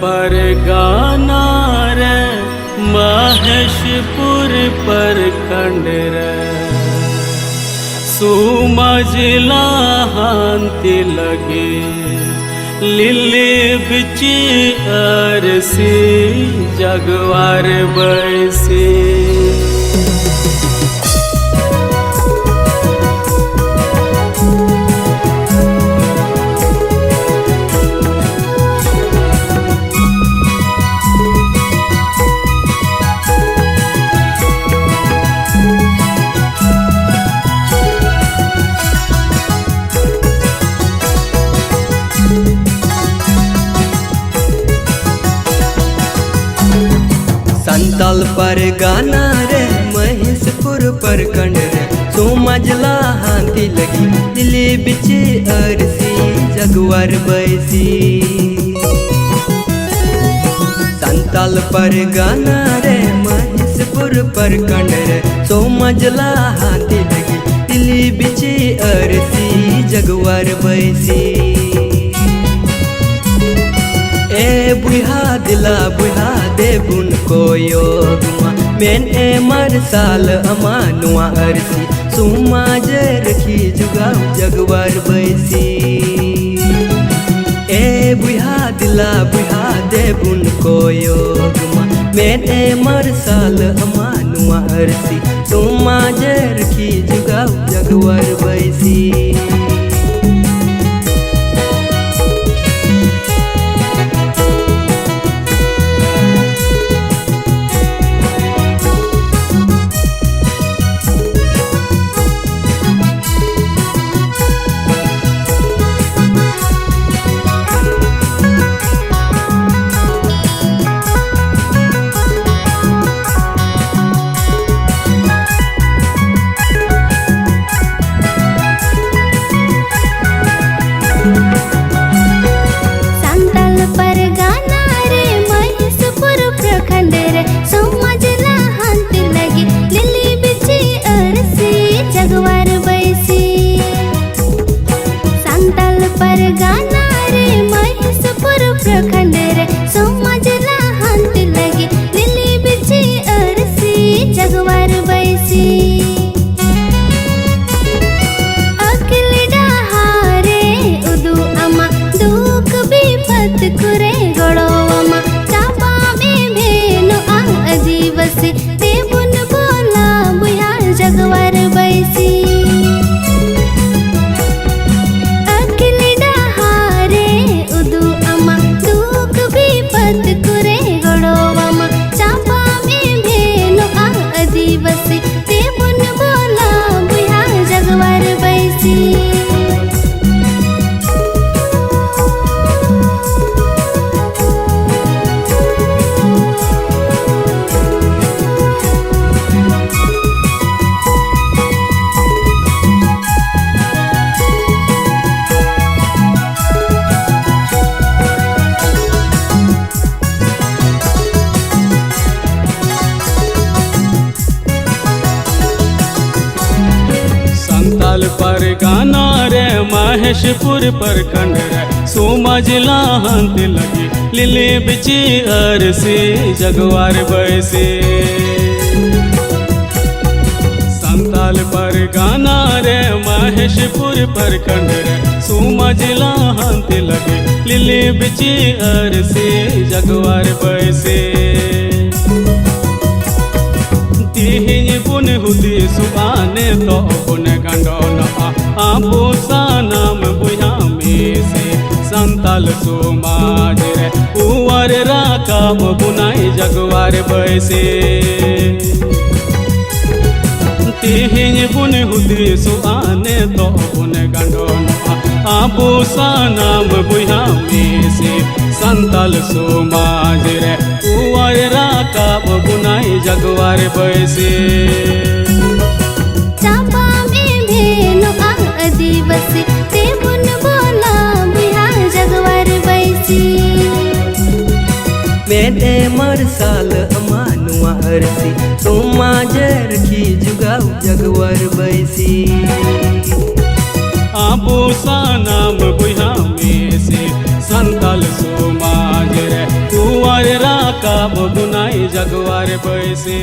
परगाना रे महेशपुर प्रखंड रे सुमझला हांति लगे लिली बिची अरसी जगवार बैसी। संताल परगाना रे महेशपुर प्रखंड रे सुमझला हांति लगी दिली बिची अरसी जगवार बैसी। संताल परगाना रे महेशपुर प्रखंड रे सुमझला हांति लगी दिली बिची अरसी जगवार बैसी। ए बुढ़ा दिला बुढ़ा देबुन को योगमा मेन ए मरसाल अमानुआ अरसी सुमाज रखी जुगाऊ जगवार बैसी। ए बुढ़ा दिला बुढ़ा देबुन को योगमा मेन ए मरसाल अमानुआ अरसी सुमाज रखी जुगाऊ जगवार बैसी। परगाना रे महेशपुर प्रखंड रे सुमझला हांति लगी दिली बिची अरसी जगवार बैसी। अखिल डहारे उदु अमा दुख विपत कुरे गड़ो अमा चापा में भेनो आदिवासी देबुन बोला बुया जगवार बैसी। संताल परगाना रे महेशपुर प्रखंड रे सुमझला हांति लगी लिली बिची अरसी जगवार बैसी। संताल परगाना रे महेशपुर प्रखंड रे सुमझला हांति लगी लिली बिची अरसी जगवार बैसी। तिहिं बुन हुदी सुबाने तो बुन गंडोन आपो सानाम बुया में से संताल सुमाज रे उवर राकाम बुनाई जगवार बैसे। तिहिं बुन हुदी सुबाने तो बुन गंडोन आपो सानाम बुया में से संताल सुमाज रे उवर राकाम बुनाई जगवार बैसे। चापा में भेनो आदिवासी देबुन बोला बुया जगवार बैसी। मेरे मरसाल अमानुआ अरसी सुमाज रखी जुगाऊ जगवार बैसी। आपो सानाम बुया में से संताल सुमाज रे जगवार बैसे